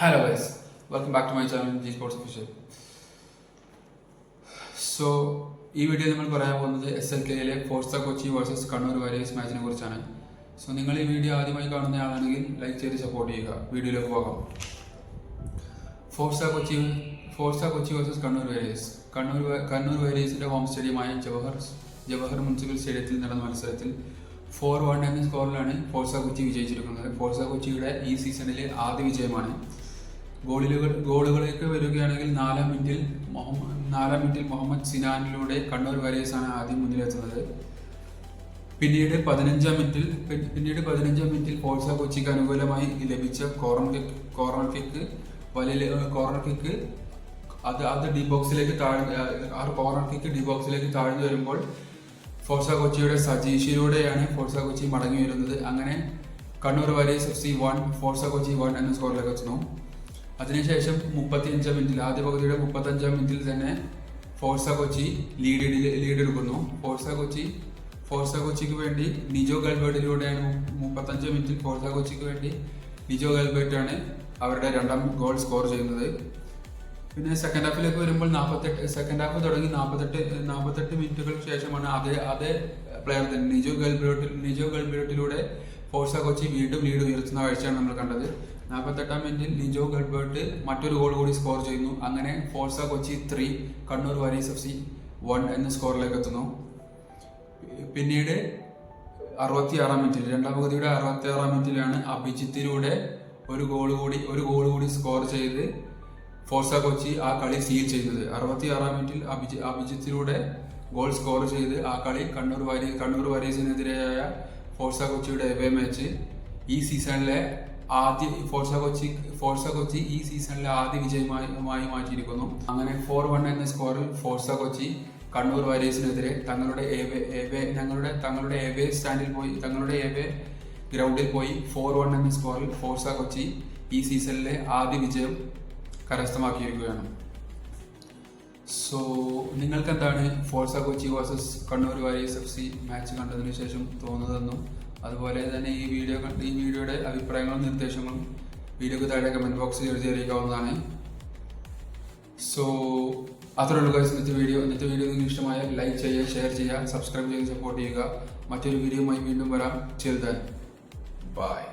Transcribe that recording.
Hello guys, welcome back to my channel G Sports Official. So ഈ വീഡിയോയിൽ നമ്മൾ പറയാൻ പോകുന്നത് SLKയിലെ Forca Kochi versus Kannur warriors മാച്ചിനെ കുറിച്ചാണ്. സോ നിങ്ങൾ ഈ വീഡിയോ ആദ്യമായി കാണുന്നയാളാണെങ്കിൽ ലൈക്ക് ചെയ്ത് സപ്പോർട്ട് ചെയ്യുക. വീഡിയോയിലേക്ക് പോകാം. Forca Kochi versus Kannur warriors. Kannur വാരിയേഴ്സിന്റെ ഹോം സ്റ്റേഡിയമായ ജവഹർ മുനിസിപ്പൽ സ്റ്റേഡിയത്തിൽ നടന്ന മത്സരത്തിൽ 4-1 എന്ന സ്കോറിലാണ് ഫോർസ കൊച്ചി വിജയിച്ചിരിക്കുന്നത്. ഫോർസ കൊച്ചിയുടെ ഈ സീസണിലെ ആദ്യ വിജയമാണ്. ഗോളുകളിലേക്ക് വരികയാണെങ്കിൽ നാലാം മിനിറ്റിൽ മുഹമ്മദ് സിനാനിലൂടെ കണ്ണൂർ വാരിയേഴ്സാണ് ആദ്യം മുന്നിലെത്തുന്നത്. പിന്നീട് 15-ാം മിനിറ്റിൽ ഫോർസ കൊച്ചിക്ക് അനുകൂലമായി ലഭിച്ച കോർണർ കിക്ക് അത് ഡി ബോക്സിലേക്ക് താഴ്ന്നു വരുമ്പോൾ ഫോർസ കൊച്ചിയുടെ സജീഷിലൂടെയാണ് ഫോർസ കൊച്ചി മടങ്ങി വരുന്നത്. അങ്ങനെ Kannur warriors FC 1 Forza Kochi 1 എന്ന സ്കോറിലേക്ക് എത്തുന്നു. അതിനുശേഷം 35-ാം മിനിറ്റിൽ ആദ്യ പകുതിയുടെ 35-ാം മിനിറ്റിൽ തന്നെ ഫോർസ കൊച്ചി ലീഡ് എടുക്കുന്നു. ഫോർസ കൊച്ചിക്ക് വേണ്ടി നിജോ ഗാൽബർട്ടിലൂടെയാണ് 35-ാം മിനിറ്റിൽ ഫോർസ കൊച്ചിക്ക് വേണ്ടി നിജോ ഗാൽബർട്ടാണ് അവരുടെ രണ്ടാം ഗോൾ സ്കോർ ചെയ്യുന്നത്. പിന്നെ സെക്കൻഡ് ഹാഫിലേക്ക് വരുമ്പോൾ സെക്കൻഡ് ഹാഫ് തുടങ്ങി 48 മിനിറ്റുകൾക്ക് ശേഷമാണ് അതേ പ്ലെയർ തന്നെ നിജോ ഗാൽബർട്ടിലൂടെ ഫോർസ കൊച്ചി വീണ്ടും ലീഡ് ഉയർത്തുന്ന കാഴ്ചയാണ് നമ്മൾ കണ്ടത്. 48-ാം മിനിറ്റിൽ നിജോ ഗാൽബർട്ട് മറ്റൊരു ഗോൾ കൂടി സ്കോർ ചെയ്യുന്നു. അങ്ങനെ Forza Kochi 3 Kannur warriors FC 1 എന്ന സ്കോറിലേക്ക് എത്തുന്നു. പിന്നീട് 66-ാം മിനിറ്റിൽ രണ്ടാം പകുതിയുടെ 66-ാം മിനിറ്റിലാണ് അഭിജിത്തിലൂടെ ഒരു ഗോൾ കൂടി സ്കോർ ചെയ്ത് ഫോർസ കൊച്ചി ആ കളി സീൽ ചെയ്തത്. 66-ാം മിനിറ്റിൽ അഭിജിത്തിലൂടെ ഗോൾ സ്കോർ ചെയ്ത് ആ കളി കണ്ണൂർ വാരിയേഴ്സിനെതിരെയായ ഫോർസ കൊച്ചിയുടെ എവേ മാച്ച് ഈ സീസണിലെ ഫോർസ കൊച്ചി ഈ സീസണിലെ ആദ്യ വിജയമായി മാറ്റിയിരിക്കുന്നു. അങ്ങനെ 4-1 എന്ന സ്കോറിൽ ഫോർസ കൊച്ചി കണ്ണൂർ വാരിയേഴ്സിനെതിരെ തങ്ങളുടെ എവേ ഗ്രൗണ്ടിൽ പോയി 4-1 എന്ന സ്കോറിൽ ഫോർസ കൊച്ചി ഈ സീസണിലെ ആദ്യ വിജയം കരസ്ഥമാക്കിയിരിക്കുകയാണ്. സോ നിങ്ങൾക്ക് എന്താണ് Forza Kochi versus Kannur warriors FC match കണ്ടതിന് ശേഷം തോന്നുന്നതെന്നും അതുപോലെ തന്നെ ഈ വീഡിയോയുടെ അഭിപ്രായങ്ങളും നിർദ്ദേശങ്ങളും വീഡിയോക്ക് താഴെ കമന്റ് ബോക്സിൽ എഴുതി അറിയിക്കാവുന്നതാണ്. സോ അത്രയുള്ളൂ ഗൈസ് ഇന്നത്തെ വീഡിയോ നിങ്ങൾക്ക് ഇഷ്ടമായ ലൈക്ക് ചെയ്യുക, ഷെയർ ചെയ്യുക, സബ്സ്ക്രൈബ് ചെയ്ത് സപ്പോർട്ട് ചെയ്യുക. മറ്റൊരു വീഡിയോയുമായി വീണ്ടും വരാം. Till then, bye.